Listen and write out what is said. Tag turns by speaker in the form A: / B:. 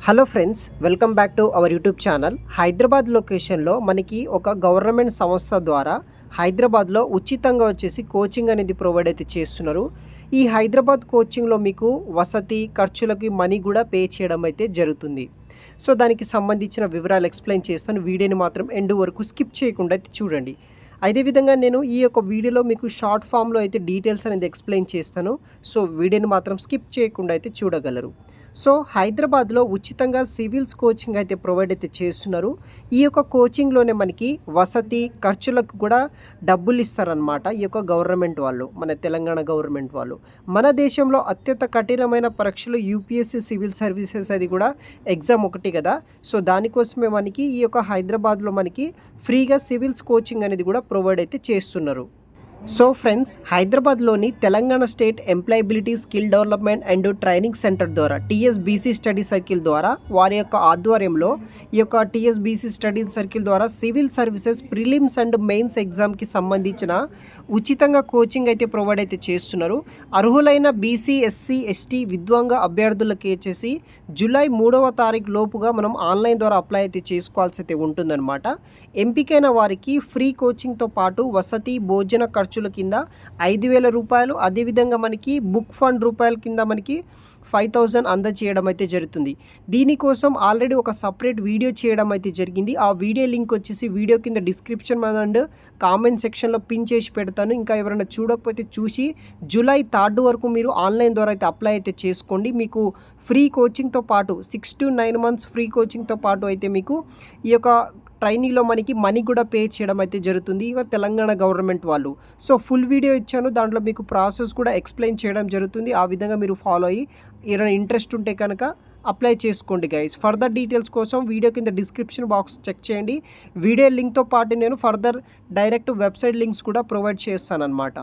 A: Hello friends, welcome back to our YouTube channel. Hyderabad లొకేషన్లో మనకి ఒక గవర్నమెంట్ సంస్థ ద్వారా హైదరాబాద్లో ఉచితంగా వచ్చేసి కోచింగ్ అనేది ప్రొవైడ్ అయితే చేస్తున్నారు. ఈ హైదరాబాద్ కోచింగ్లో మీకు వసతి ఖర్చులకి మనీ కూడా పే చేయడం అయితే జరుగుతుంది. సో దానికి సంబంధించిన వివరాలు ఎక్స్ప్లెయిన్ చేస్తాను. వీడియోని మాత్రం ఎండ్ వరకు స్కిప్ చేయకుండా అయితే చూడండి. అదేవిధంగా నేను ఈ యొక్క వీడియోలో మీకు షార్ట్ ఫామ్లో అయితే డీటెయిల్స్ అనేది ఎక్స్ప్లెయిన్ చేస్తాను. సో వీడియోని మాత్రం స్కిప్ చేయకుండా అయితే చూడగలరు. సో హైదరాబాద్లో ఉచితంగా సివిల్స్ కోచింగ్ అయితే ప్రొవైడ్ అయితే చేస్తున్నారు. ఈ యొక్క కోచింగ్లోనే మనకి వసతి ఖర్చులకు కూడా డబ్బులు ఇస్తారనమాట. ఈ యొక్క గవర్నమెంట్ వాళ్ళు, మన తెలంగాణ గవర్నమెంట్ వాళ్ళు. మన దేశంలో అత్యంత కఠినమైన పరీక్షలు యూపీఎస్సీ సివిల్ సర్వీసెస్ అది కూడా ఎగ్జామ్ ఒకటి కదా. సో దానికోసమే మనకి ఈ యొక్క హైదరాబాద్లో మనకి ఫ్రీగా సివిల్స్ కోచింగ్ అనేది కూడా ప్రొవైడ్ అయితే చేస్తున్నారు. సో ఫ్రెండ్స్, హైదరాబాద్లోని Telangana state employability skill development and training centre ద్వారా టీఎస్బీసీ స్టడీ సర్కిల్ ద్వారా వారి యొక్క ఆధ్వర్యంలో ఈ యొక్క టీఎస్బీసీ స్టడీ సర్కిల్ ద్వారా civil services prelims and mains ఎగ్జామ్కి సంబంధించిన ఉచితంగా కోచింగ్ అయితే ప్రొవైడ్ అయితే చేస్తున్నారు. అర్హులైన బీసీ ఎస్సీ ఎస్టీ విద్వాంగ అభ్యర్థులకి వచ్చేసి జూలై 3వ తారీఖు లోపుగా మనం ఆన్లైన్ ద్వారా అప్లై అయితే చేసుకోవాల్సి అయితే ఉంటుందన్నమాట. ఎంపికైన వారికి ఫ్రీ కోచింగ్తో పాటు వసతి భోజన ఖర్చుల కింద 5,000 రూపాయలు, అదేవిధంగా మనకి బుక్ ఫండ్ రూపాయల కింద మనకి 5,000 అందజేయడం అయితే జరుగుతుంది. దీనికోసం ఆల్రెడీ ఒక సపరేట్ వీడియో చేయడం అయితే జరిగింది. ఆ వీడియో లింక్ వచ్చేసి వీడియో కింద డిస్క్రిప్షన్ అండ్ కామెంట్ సెక్షన్లో పిన్ చేసి పెడతాను. ఇంకా ఎవరైనా చూడకపోతే చూసి జూలై 3 వరకు మీరు ఆన్లైన్ ద్వారా అయితే అప్లై అయితే చేసుకోండి. మీకు ఫ్రీ కోచింగ్తో పాటు 6 to 9 months ఫ్రీ కోచింగ్తో పాటు అయితే మీకు ఈ యొక్క ట్రైనింగ్లో మనకి మనీ కూడా పే చేయడం అయితే జరుగుతుంది ఇక తెలంగాణ గవర్నమెంట్ వాళ్ళు. సో ఫుల్ వీడియో ఇచ్చాను, దాంట్లో మీకు ప్రాసెస్ కూడా ఎక్స్ప్లెయిన్ చేయడం జరుగుతుంది. ఆ విధంగా మీరు ఫాలో అయ్యి ఏదైనా ఇంట్రెస్ట్ ఉంటే కనుక అప్లై చేసుకోండి గైస్. ఫర్దర్ డీటెయిల్స్ కోసం వీడియో కింద డిస్క్రిప్షన్ బాక్స్ చెక్ చేయండి. వీడియో లింక్తో పాటు నేను ఫర్దర్ డైరెక్ట్ వెబ్సైట్ లింక్స్ కూడా ప్రొవైడ్ చేస్తాను అనమాట.